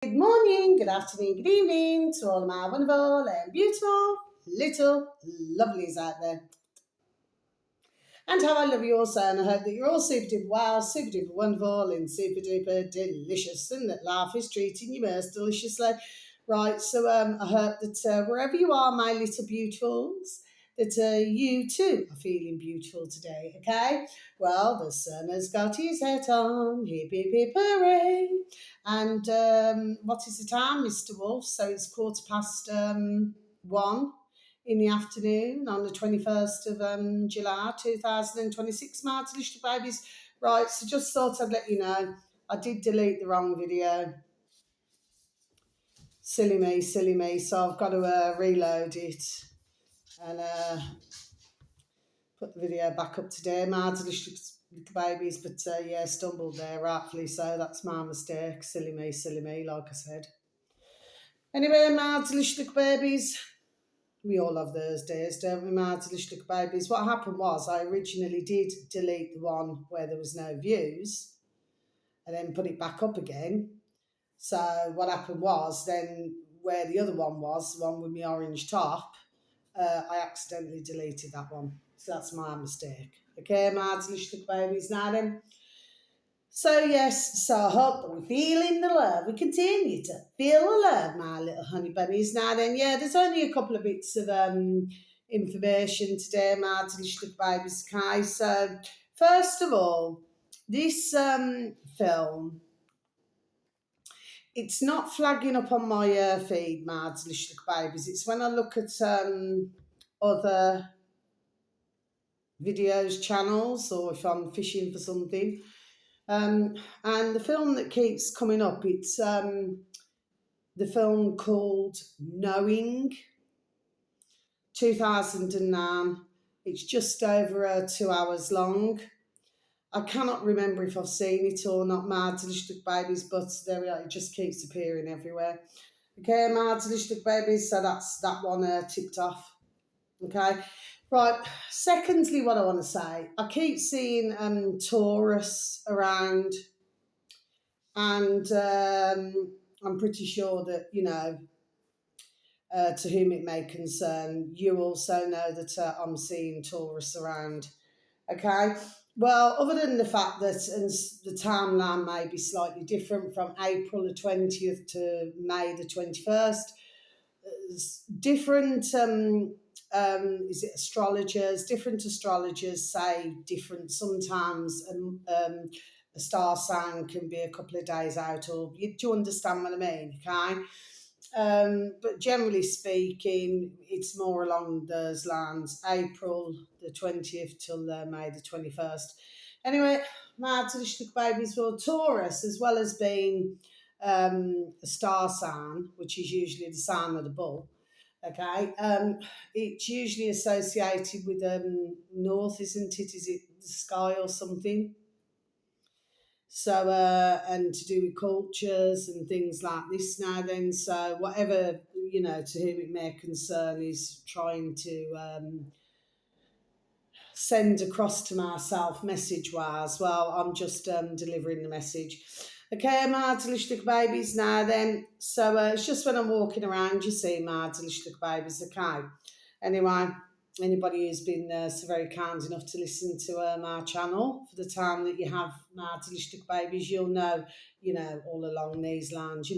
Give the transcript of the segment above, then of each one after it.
Good morning, good afternoon, good evening to all my wonderful and beautiful little lovelies out there. And how I love you all, so, and I hope that you're all super duper wow, super duper wonderful, and super duper delicious, and that life is treating you most deliciously. Right, so I hope that wherever you are, my little beautifuls, that you too are feeling beautiful today, okay? Well, the sun has got his hat on, hip hip hip hooray. And what is the time, Mr. Wolf? So it's quarter past one in the afternoon on the 21st of July 2026, my little babies. Right, so just thought I'd let you know I did delete the wrong video. Silly me, silly me. So I've got to reload it and put the video back up today, my little babies. But yeah, stumbled there, rightfully so. That's my mistake. Silly me, like I said. Anyway, my little babies, we all have those days, don't we, my little babies? What happened was I originally did delete the one where there was no views and then put it back up again. So what happened was then where the other one was, the one with my orange top, I accidentally deleted that one. So that's my mistake. Okay, my little babies. Now then, so yes, so I hope that we're feeling the love. We continue to feel the love, my little honey bunnies. Now then, yeah, there's only a couple of bits of information today, my little babies. Okay, so first of all, this film, it's not flagging up on my feed, my little babies. It's when I look at other videos, channels, or if I'm fishing for something. And the film that keeps coming up, it's the film called Knowing, 2009. It's just over 2 hours long. I cannot remember if I've seen it or not, my little babies, but there we are, it just keeps appearing everywhere. Okay, my little babies, so that's that one ticked off. Okay, right. Secondly, what I want to say, I keep seeing Taurus around, and I'm pretty sure that, to whom it may concern, you also know that I'm seeing Taurus around. Okay. Well, other than the fact that the timeline may be slightly different from April the 20th to May the 21st, different is it astrologers? Different astrologers say different. Sometimes a star sign can be a couple of days out, or do you understand what I mean? Okay. But generally speaking, it's more along those lines. April the 20th till May the 21st. Anyway, my little babies, well, Taurus, as well as being a star sign, which is usually the sign of the bull. Okay, it's usually associated with north, isn't it? Is it the sky or something? So, and to do with cultures and things like this now, then, so whatever, to whom it may concern is trying to send across to myself message wise. Well, I'm just delivering the message. Okay, my little babies now then. So, it's just when I'm walking around, you see my little babies, okay? Anyway, anybody who's been so very kind enough to listen to my channel for the time that you have, my little babies, you'll know, all along these lines,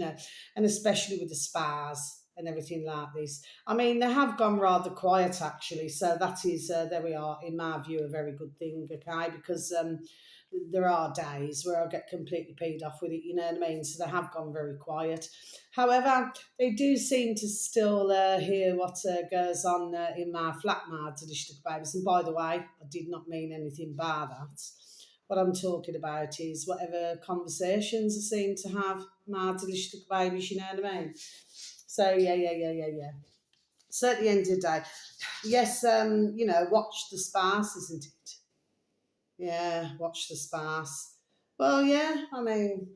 and especially with the spas and everything like this. I mean, they have gone rather quiet actually, so that is, there we are, in my view, a very good thing, okay, because there are days where I get completely peed off with it, you know what I mean? So they have gone very quiet. However, they do seem to still hear what goes on in my flat, my little babies. And by the way, I did not mean anything by that. What I'm talking about is whatever conversations I seem to have, my little babies, you know what I mean? So, yeah. So at the end of the day, yes, watch the sparse, isn't it? Yeah, watch the sparse. Well, yeah, I mean,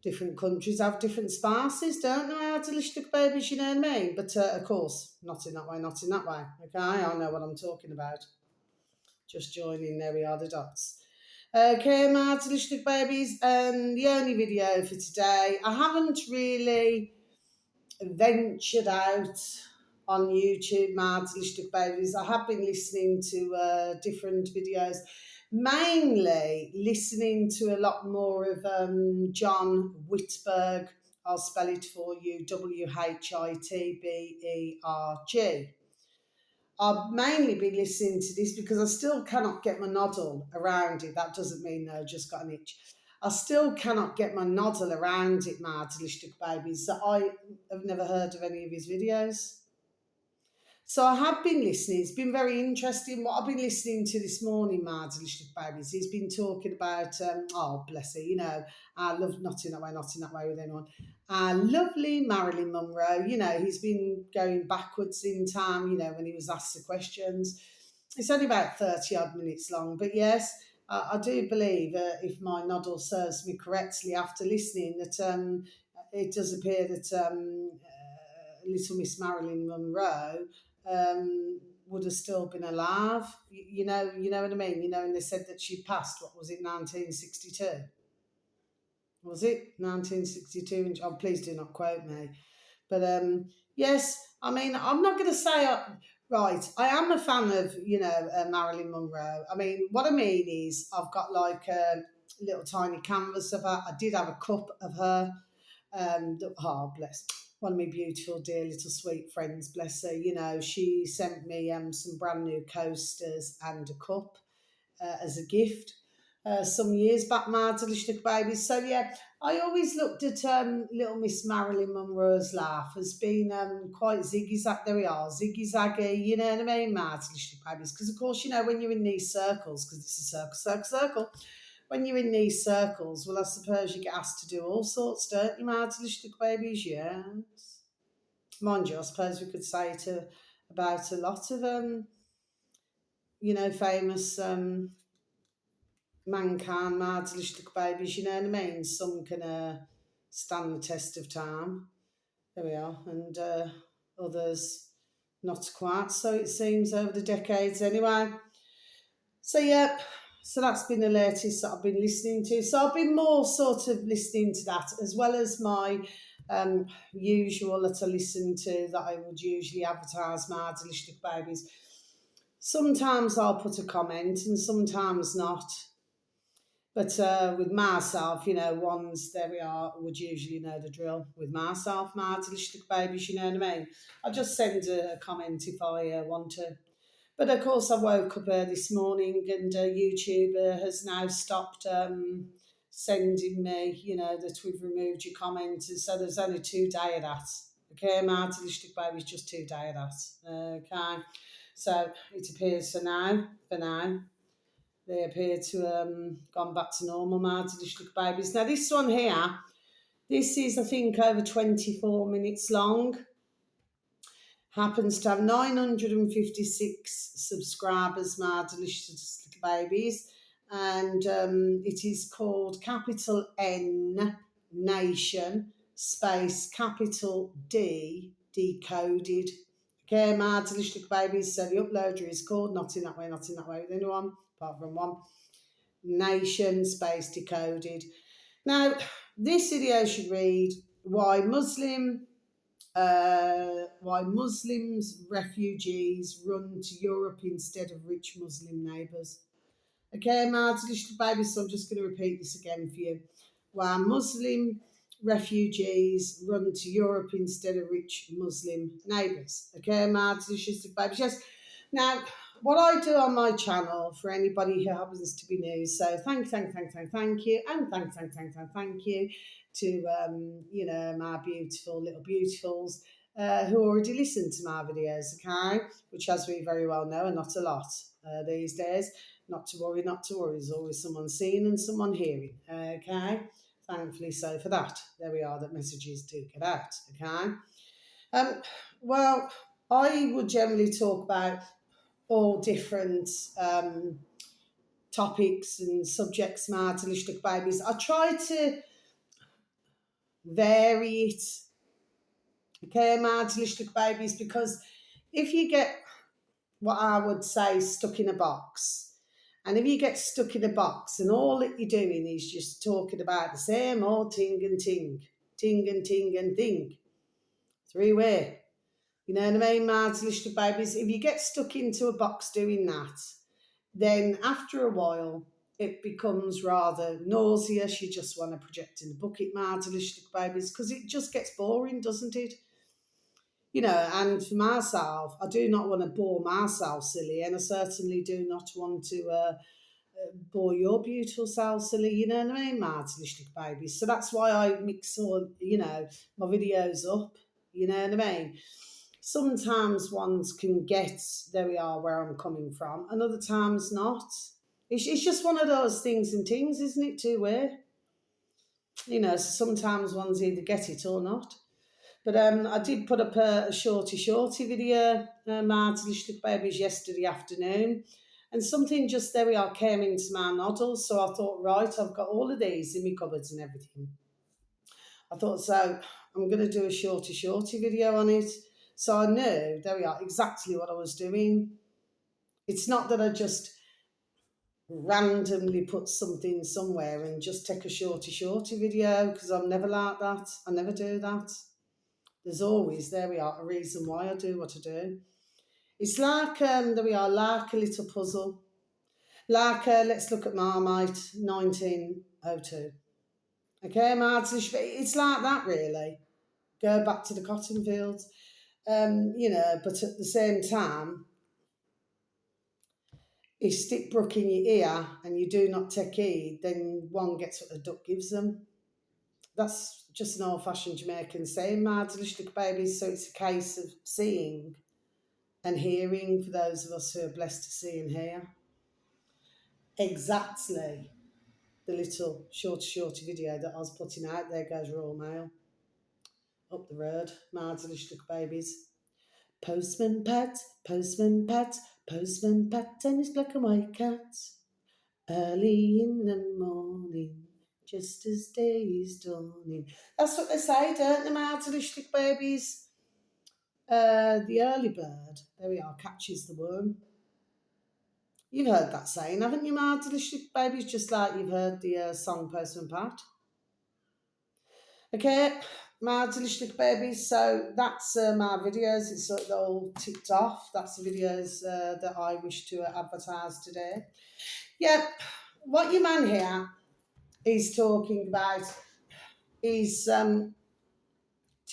different countries have different spices, don't they? How to little babies, you know what I mean? But of course, not in that way, not in that way. Okay, I know what I'm talking about. Just joining, there we are, the dots. Okay, my delicious babies, and the only video for today. I haven't really ventured out on YouTube, my delicious babies. I have been listening to different videos, mainly listening to a lot more of John Whitberg. I'll spell it for you: Whitberg. I've mainly been listening to this because I still cannot get my noddle around it. That doesn't mean I just got an itch. I still cannot get my noddle around it, my delicious babies. So I have never heard of any of his videos. So I have been listening. It's been very interesting. What I've been listening to this morning, my delicious babies, he's been talking about, oh, bless her, I love not in that way with anyone. Lovely Marilyn Monroe, he's been going backwards in time, when he was asked the questions. It's only about 30 odd minutes long, but yes, I do believe, if my noddle serves me correctly after listening, that it does appear that little Miss Marilyn Monroe would have still been alive. You know what I mean. And they said that she passed. What was it, 1962? Was it 1962? Oh, please do not quote me. But yes, I mean, I'm not going to say right. I am a fan of Marilyn Monroe. I mean, what I mean is I've got like a little tiny canvas of her. I did have a cup of her. Oh, bless one of my beautiful, dear little sweet friends, bless her. She sent me some brand new coasters and a cup as a gift some years back, my delicious babies. So yeah, I always looked at little Miss Marilyn Monroe's laugh as being quite ziggy-zag. There we are, ziggy-zaggy. You know what I mean, my delicious babies? Because of course, when you're in these circles, because it's a circle. When you're in these circles, well, I suppose you get asked to do all sorts, don't you, my delicious babies? Yes. Mind you, I suppose we could say about a lot of famous mankind, my delicious babies. You know what I mean? Some can stand the test of time. There we are, and others not quite. So it seems over the decades, anyway. So yeah, so that's been the latest that I've been listening to. So I've been more sort of listening to that as well as my usual that I listen to that I would usually advertise, my delicious babies. Sometimes I'll put a comment and sometimes not. But with myself, ones, there we are, would usually know the drill. With myself, my delicious babies, you know what I mean? I'll just send a comment if I want to. But of course, I woke up this morning and YouTube has now stopped sending me, that we've removed your comments. And so there's only 2 days of that. Okay, my delicious babies, just 2 days of that. Okay, so it appears for now, they appear to gone back to normal, my delicious babies. Now this one here, this is I think over 24 minutes long. Happens to have 956 subscribers, my delicious babies, and it is called Capital N Nation space capital D Decoded. Okay, my delicious babies. So the uploader is called not in that way with anyone apart from one. Nation space Decoded. Now, this video should read why Muslims, refugees run to Europe instead of rich Muslim neighbours. Okay, my delicious babies, so I'm just going to repeat this again for you. Why Muslim refugees run to Europe instead of rich Muslim neighbours. Okay, my delicious babies. Yes. Now, what I do on my channel for anybody who happens to be new, so thank you, and thank you to my beautiful little beautifuls who already listen to my videos, okay? Which, as we very well know, are not a lot these days. Not to worry. There's always someone seeing and someone hearing, okay? Thankfully, so for that, there we are. That messages do get out, okay? Well, I would generally talk about all different topics and subjects, my delicious babies. I try to vary it, okay, my delicious babies, because if you get what I would say stuck in a box And if you get stuck in a box and all that you're doing is just talking about the same old ting and ting, ting and ting and ting, three-way. You know what I mean, my delicious babies? If you get stuck into a box doing that, then after a while, it becomes rather nauseous. You just want to project in the bucket, my delicious babies, because it just gets boring, doesn't it? You know, and for myself, I do not want to bore myself silly, and I certainly do not want to bore your beautiful self silly, you know what I mean, my delicious babies. So that's why I mix all, you know, my videos up, you know what I mean. Sometimes ones can get, there we are, where I'm coming from, and other times not. It's just one of those things and things, isn't it, too, where, you know, sometimes ones either get it or not. But I did put up a shorty video, my delicious babies, yesterday afternoon. And something just, there we are, came into my noddles. So I thought, right, I've got all of these in my cupboards and everything. I thought, so I'm going to do a shorty video on it. So I knew, there we are, exactly what I was doing. It's not that I just randomly put something somewhere and just take a shorty video, because I'm never like that. I never do that. There's always, there we are, a reason why I do what I do. It's like, there we are, like a little puzzle. Like, let's look at Marmite 1902. Okay, Martin, it's like that, really. Go back to the cotton fields. You know, but at the same time, if stick brook in your ear and you do not take heed, then one gets what the duck gives them. That's just an old-fashioned Jamaican saying, my delicious babies. So it's a case of seeing and hearing for those of us who are blessed to see and hear. Exactly the little shorty video that I was putting out. There goes Royal Mail. Up the road, my delicious babies. Postman Pat, Postman Pat, Postman Pat and his black and white cat. Early in the morning, just as day is dawning. That's what they say, don't they, my delicious babies? The early bird, there we are, catches the worm. You've heard that saying, haven't you, my delicious babies? Just like you've heard the song Postman Pat. Okay, my delicious babies. So that's my videos. It's sort of all ticked off. That's the videos that I wish to advertise today. Yeah, what your man here is talking about is to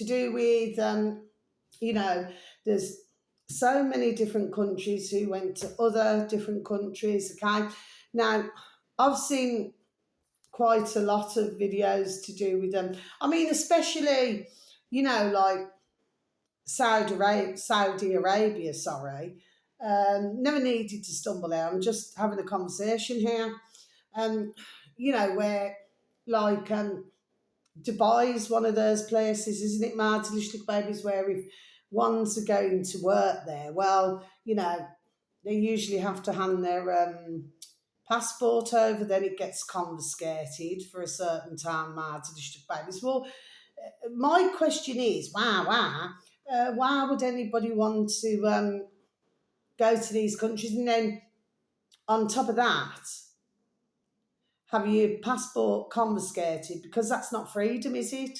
do with, you know, there's so many different countries who went to other different countries. Okay, now I've seen quite a lot of videos to do with them. I mean, especially, you know, like Saudi Arabia, sorry. Never needed to stumble out. I'm just having a conversation here. You know, where like Dubai is one of those places, isn't it, my delicious babies, where if ones are going to work there, well, you know, they usually have to hand their passport over, then it gets confiscated for a certain time, my delicious babies. Well, my question is, why would anybody want to go to these countries and then on top of that have your passport confiscated? Because that's not freedom, is it?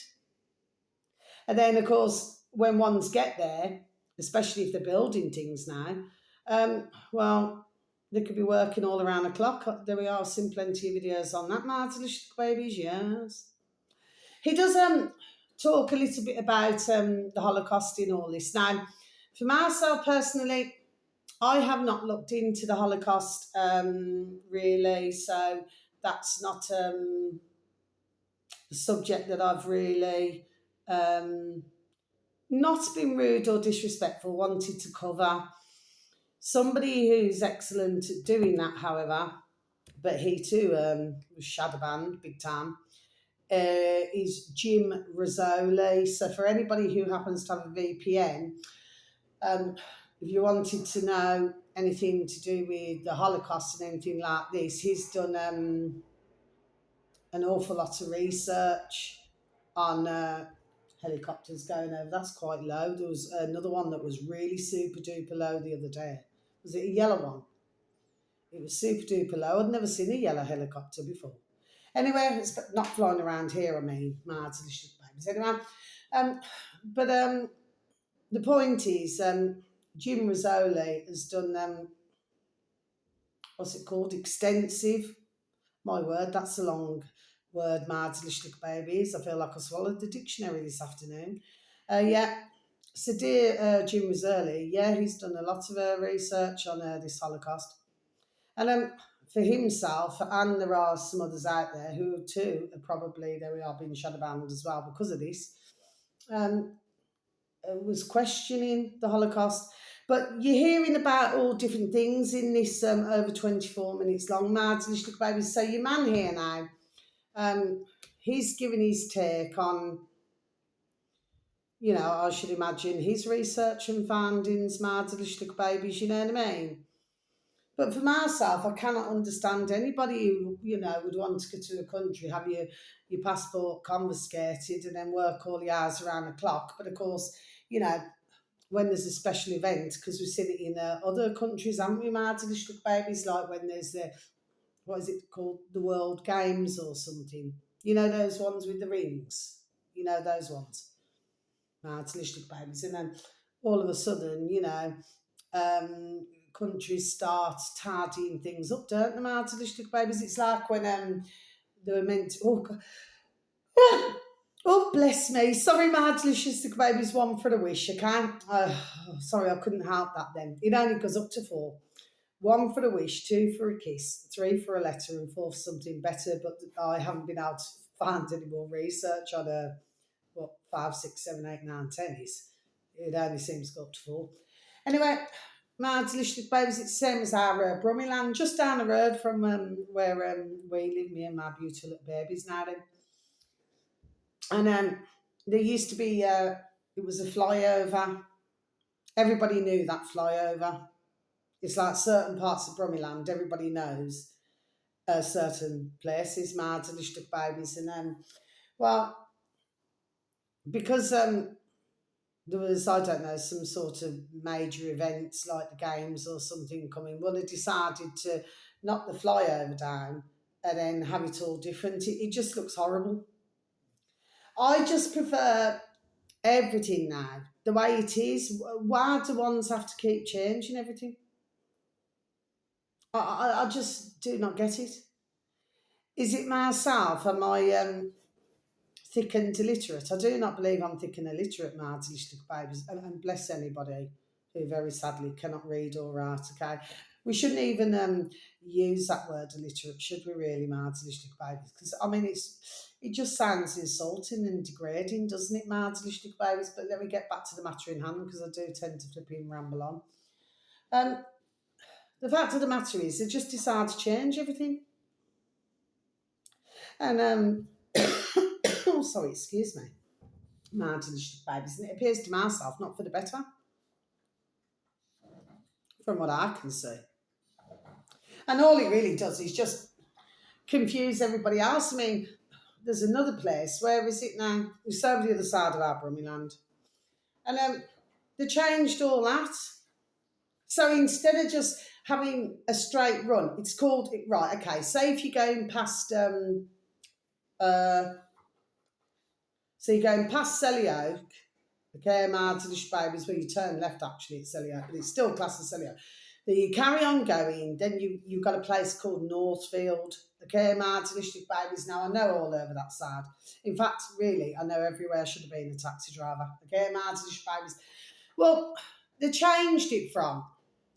And then, of course, when ones get there, especially if they're building things now, well, they could be working all around the clock. There we are, seen plenty of videos on that, my delicious babies, yes. He does talk a little bit about the Holocaust in all this. Now, for myself personally, I have not looked into the Holocaust really, so that's not a subject that I've really, not been rude or disrespectful, wanted to cover. Somebody who's excellent at doing that, however, but he too was shadow banned big time, is Jim Rizzoli. So for anybody who happens to have a VPN, if you wanted to know anything to do with the Holocaust and anything like this, he's done an awful lot of research on helicopters going over. That's quite low. There was another one that was really super duper low the other day. Was it a yellow one? It was super duper low. I'd never seen a yellow helicopter before. Anyway, it's not flying around here, I mean, my delicious babies. Anyway, um, but the point is, Jim Rizzoli has done, what's it called? Extensive. My word, that's a long word, my delicious babies. I feel like I swallowed the dictionary this afternoon. Yeah. So, dear Jim Rizzoli, yeah, he's done a lot of research on this Holocaust. And for himself, and there are some others out there who too are probably, there we are, being shadow banned as well because of this, um, was questioning the Holocaust. But you're hearing about all different things in this over 24 minutes long, mad delicious babies. So your man here now, he's given his take on, you know, I should imagine his research and findings, mad delicious babies, you know what I mean? But for myself, I cannot understand anybody who, you know, would want to go to a country, have your passport confiscated and then work all the hours around the clock. But of course, you know, when there's a special event, because we've seen it in other countries, haven't we, Martin? Babies, like when there's the, what is it called, the World Games or something. You know, those ones with the rings. You know, those ones. Martin babies. And then all of a sudden, you know, countries start tidying things up, don't they, Martin babies? It's like when they were meant to, oh, God. Oh, bless me. Sorry, my delicious babies, one for the wish, okay? Sorry, I couldn't help that then. It only goes up to 4. 1 for the wish, 2 for a kiss, 3 for a letter, and 4 for something better. But I haven't been able to find any more research on what 5, 6, 7, 8, 9, 10 is. It only seems to go up to 4. Anyway, my delicious babies, it's the same as our Brummyland, just down the road from where we live, me and my beautiful little babies now then. And there used to be, it was a flyover. Everybody knew that flyover. It's like certain parts of Brummyland, everybody knows certain places, my delicious babies. And well, because there was, I don't know, some sort of major events like the games or something coming, well, they decided to knock the flyover down and then have it all different. It just looks horrible. I just prefer everything now the way it is. Why do ones have to keep changing everything? I just do not get it. Is it myself? Am I thick and illiterate? I do not believe I'm thick and illiterate, my delicious babies, and bless anybody who very sadly cannot read or write, okay? We shouldn't even use that word illiterate, should we really, my delicious babies? Because, I mean, it just sounds insulting and degrading, doesn't it, my delicious babies? But let me get back to the matter in hand, because I do tend to flip and ramble on. The fact of the matter is, they just decide to change everything. And, oh, sorry, excuse me, my delicious babies. And it appears to myself not for the better, from what I can see. And all it really does is just confuse everybody else. I mean, there's another place. Where is it now? It's over the other side of our Brummyland. And they changed all that. So instead of just having a straight run, it's called, right, okay, say if you're going past, so you're going past Selly Oak, okay, my delicious babies, where you turn left actually at Selly Oak, but it's still classed as Selly Oak. Then you carry on going, then you've got a place called Northfield, okay, my delicious babies. Now, I know all over that side. In fact, really, I know everywhere I should have been a taxi driver, okay, my delicious babies. Well, they changed it from,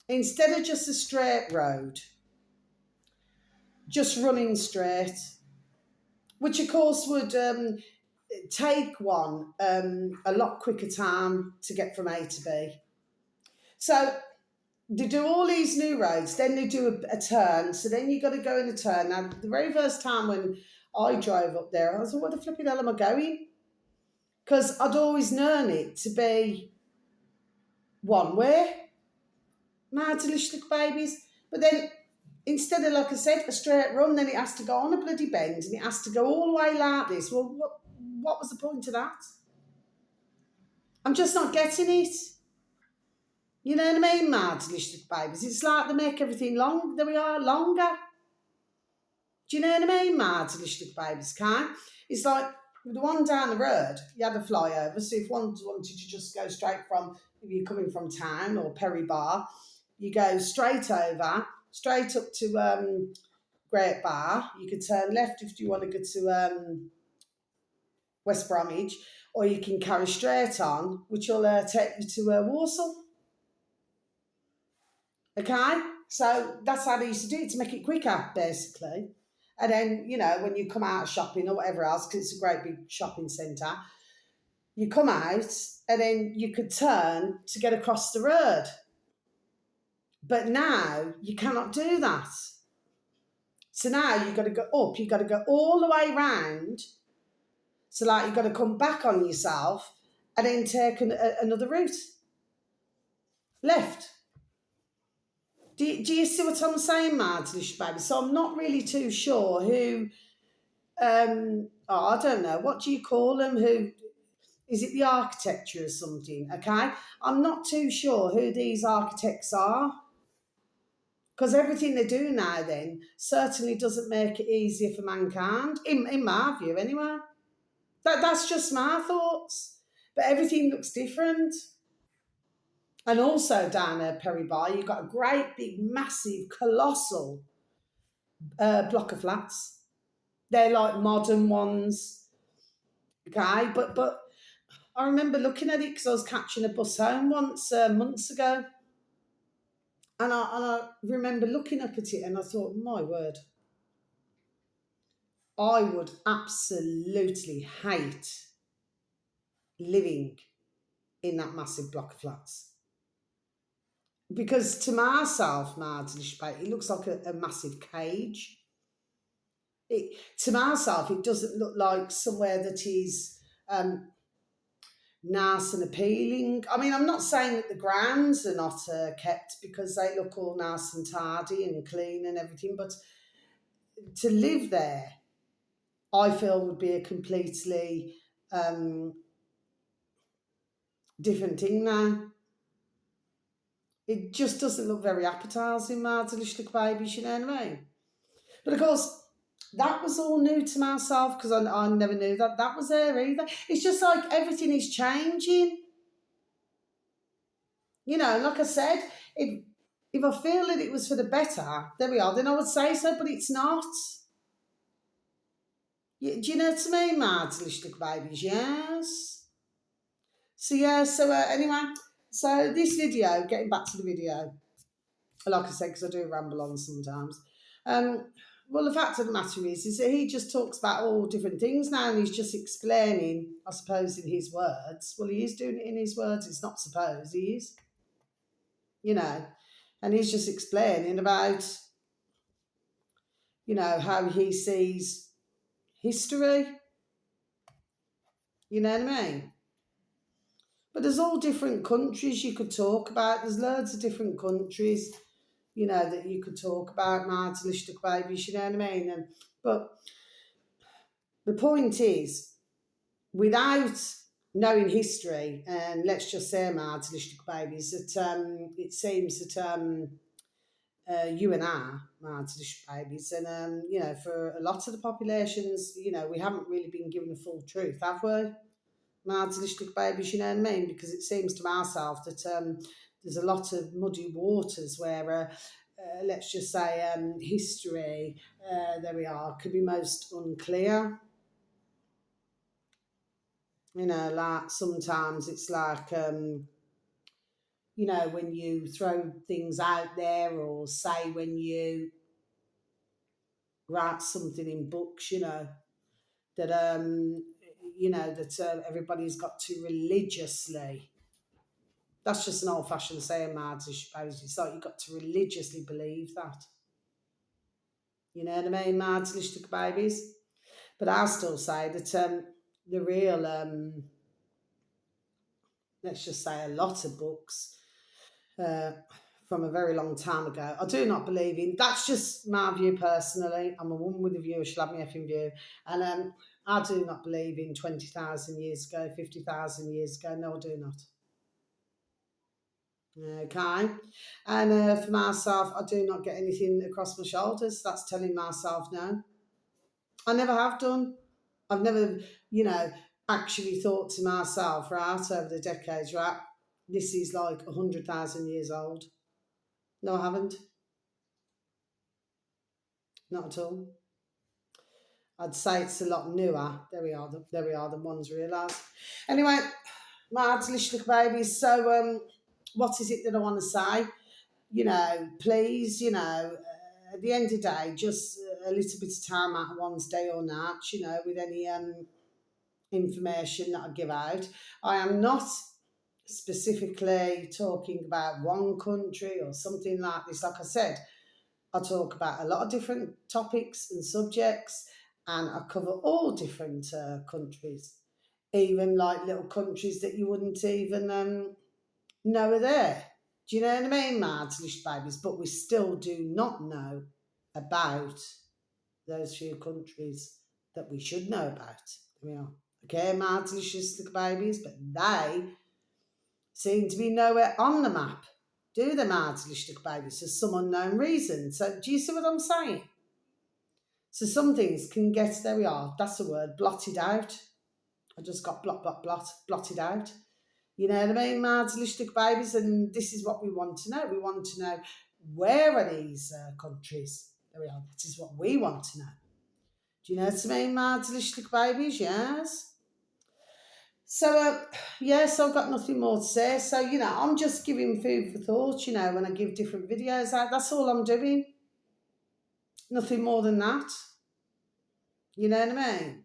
instead of just a straight road, just running straight, which of course would take one a lot quicker time to get from A to B. So they do all these new roads, then they do a turn, so then you've got to go in a turn. Now, the very first time when I drove up there, I was like, what the flipping hell am I going? Because I'd always known it to be one way, my delicious babies. But then, instead of, like I said, a straight run, then it has to go on a bloody bend, and it has to go all the way like this. Well, what was the point of that? I'm just not getting it. You know what I mean, my delicious babies? It's like they make everything there we are, longer. Do you know what I mean, my delicious babies, can? It's like the one down the road, you had a flyover, so if one wanted to just go straight from, if you're coming from town or Perry Bar, you go straight over, straight up to Great Bar. You could turn left if you want to go to West Bromwich, or you can carry straight on, which will take you to Walsall. Okay, so that's how they used to do it to make it quicker, basically. And then, when you come out shopping or whatever else, because it's a great big shopping centre, you come out and then you could turn to get across the road. But now you cannot do that. So now you've got to go up, you've got to go all the way round. So, like, you've got to come back on yourself and then take another route. Left. Do you see what I'm saying, my delicious baby? So I'm not really too sure who, I don't know, what do you call them? Who, is it the architecture or something, okay? I'm not too sure who these architects are, because everything they do now then certainly doesn't make it easier for mankind, in my view anyway. That's just my thoughts. But everything looks different. And also down at Perry Bar, you've got a great big, massive, colossal block of flats. They're like modern ones, okay? But I remember looking at it because I was catching a bus home once, months ago. And I remember looking up at it and I thought, my word, I would absolutely hate living in that massive block of flats. Because to myself, it looks like a massive cage. To myself, it doesn't look like somewhere that is nice and appealing. I mean, I'm not saying that the grounds are not kept, because they look all nice and tidy and clean and everything, but to live there, I feel, would be a completely different thing now. It just doesn't look very appetising, my delicious babies, you know what I mean? But of course, that was all new to myself, because I never knew that was there either. It's just like everything is changing. Like I said, if I feel that it was for the better, there we are, then I would say so, but it's not. Do you know what I mean, my delicious babies? Yes. So, yeah, anyway, so this video, getting back to the video, like I said, because I do ramble on sometimes. Well, the fact of the matter is that he just talks about all different things now, and he's just explaining, I suppose, in his words. Well, he is doing it in his words. It's not suppose, he is. And he's just explaining about, how he sees history. You know what I mean? But there's all different countries you could talk about. There's loads of different countries, that you could talk about, my delicious babies, you know what I mean? But the point is, without knowing history, and let's just say, my delicious babies, that it seems that you and I, my delicious babies, and for a lot of the populations, we haven't really been given the full truth, have we? My delicious babies, you know what I mean? Because it seems to myself that there's a lot of muddy waters where, let's just say, history, there we are, could be most unclear. Like sometimes it's like, when you throw things out there, or say when you write something in books, that that everybody's got to religiously. That's just an old-fashioned saying, Mads, I suppose. It's like you've got to religiously believe that. You know what I mean, Mads, little babies? But I still say that the real, let's just say, a lot of books from a very long time ago, I do not believe in. That's just my view personally. I'm a woman with a view, she'll have me effing view. And I do not believe in 20,000 years ago, 50,000 years ago. No, I do not. Okay. And for myself, I do not get anything across my shoulders. That's telling myself no. I never have done. I've never, you know, actually thought to myself, right, over the decades, right, this is like 100,000 years old. No, I haven't. Not at all. I'd say it's a lot newer. There we are. The ones realise. Anyway, my delicious little babies. So, what is it that I want to say? Please, at the end of the day, just a little bit of time out of one's day or night, with any information that I give out. I am not specifically talking about one country or something like this. Like I said, I talk about a lot of different topics and subjects, and I cover all different countries, even like little countries that you wouldn't even know are there. Do you know what I mean, my delicious babies? But we still do not know about those few countries that we should know about. There we are. Okay, my delicious little babies, but they seem to be nowhere on the map. Do they, my delicious little babies, for some unknown reason? So, do you see what I'm saying? So, some things can get, there we are, that's the word, blotted out. I just got blotted out. You know what I mean, my delicious little babies? And this is what we want to know. We want to know, where are these countries? There we are. That is what we want to know. Do you know what I mean, my delicious little babies? Yes. So, yes, I've got nothing more to say. So, I'm just giving food for thought, when I give different videos out. That's all I'm doing. Nothing more than that. You know what I mean?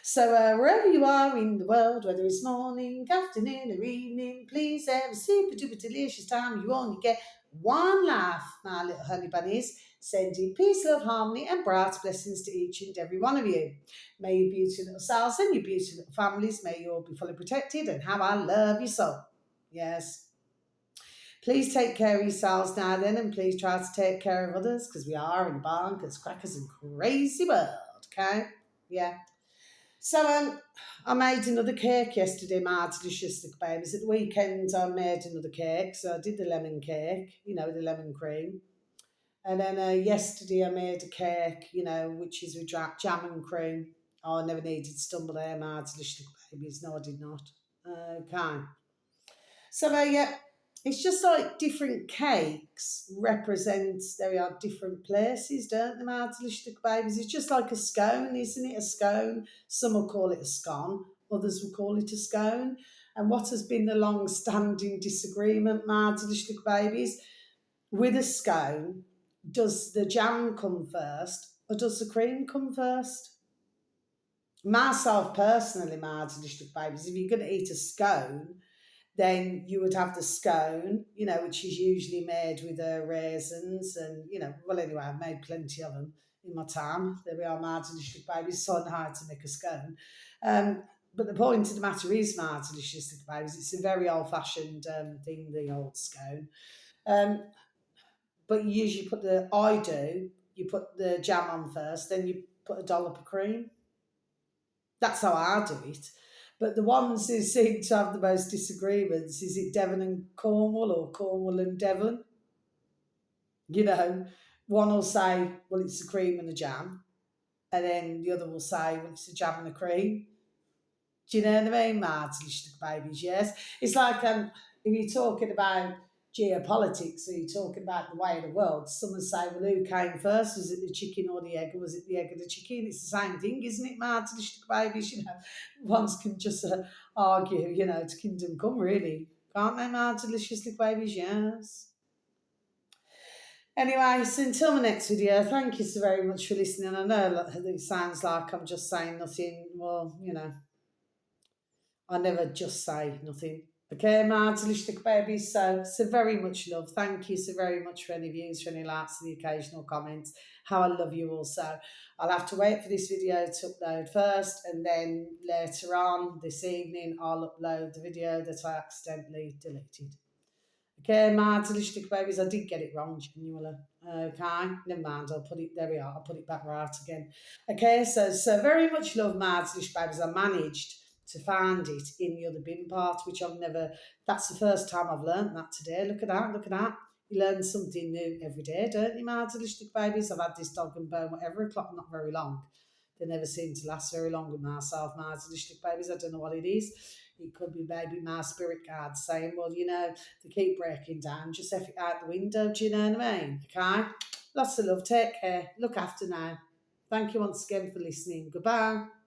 So, wherever you are in the world, whether it's morning, afternoon, or evening, please have a super duper delicious time. You only get one life, my little honey bunnies. Sending peace, love, harmony, and bright blessings to each and every one of you. May your beautiful little selves and your beautiful little families, may you all be fully protected, and how I love you so. Yes. Please take care of yourselves now then, and please try to take care of others, because we are in bonkers, crackers, and crazy world, okay? Yeah. So I made another cake yesterday, my delicious little babies. At the weekend, I made another cake. So I did the lemon cake, with the lemon cream. And then yesterday, I made a cake, which is with jam and cream. Oh, I never needed to stumble there, my delicious little babies. No, I did not. Okay. So yeah, it's just like different cakes represent, there we are, different places, don't they, my delicious little babies? It's just like a scone, isn't it? A scone. Some will call it a scone, others will call it a scone. And what has been the long-standing disagreement, my delicious little babies, with a scone, does the jam come first or does the cream come first? Myself personally, my delicious little babies, if you're going to eat a scone, then you would have the scone, which is usually made with raisins and, well, anyway, I've made plenty of them in my time. There we are, my delicious babies, so I know how to make a scone. But the point of the matter is, my delicious babies, it's a very old-fashioned thing, the old scone. But you usually you put the jam on first, then you put a dollop of cream. That's how I do it. But the ones who seem to have the most disagreements, is it Devon and Cornwall or Cornwall and Devon? One will say, well, it's the cream and the jam. And then the other will say, well, it's the jam and the cream. Do you know what I mean, Martin? Babies, yes. It's like if you're talking about geopolitics, or you're talking about the way of the world, some would say, well, who came first? Was it the chicken or the egg? Or was it the egg or the chicken? It's the same thing, isn't it, Martin? Babies, ones can just argue, to kingdom come, really. Can't they, Martin? Delicious little babies, yes. Anyway, so until my next video, thank you so very much for listening. I know it sounds like I'm just saying nothing. Well, I never just say nothing. Okay, my delicious babies. So very much love. Thank you so very much for any views, for any likes, and the occasional comments. How I love you all. So I'll have to wait for this video to upload first, and then later on this evening I'll upload the video that I accidentally deleted. Okay, my delicious babies, I did get it wrong, genuinely. Okay, never mind, I'll put it, there we are, I'll put it back right again. Okay, so very much love, my delicious babies. I managed to find it in the other bin part, which I've never, that's the first time I've learnt that today. Look at that, look at that. You learn something new every day, don't you, my delicious babies? I've had this dog and bone whatever o'clock, not very long. They never seem to last very long with myself, my delicious babies. I don't know what it is. It could be maybe my spirit guard saying, well, you know, they keep breaking down, just F it out the window, do you know what I mean? Okay? Lots of love, take care, look after now. Thank you once again for listening. Goodbye.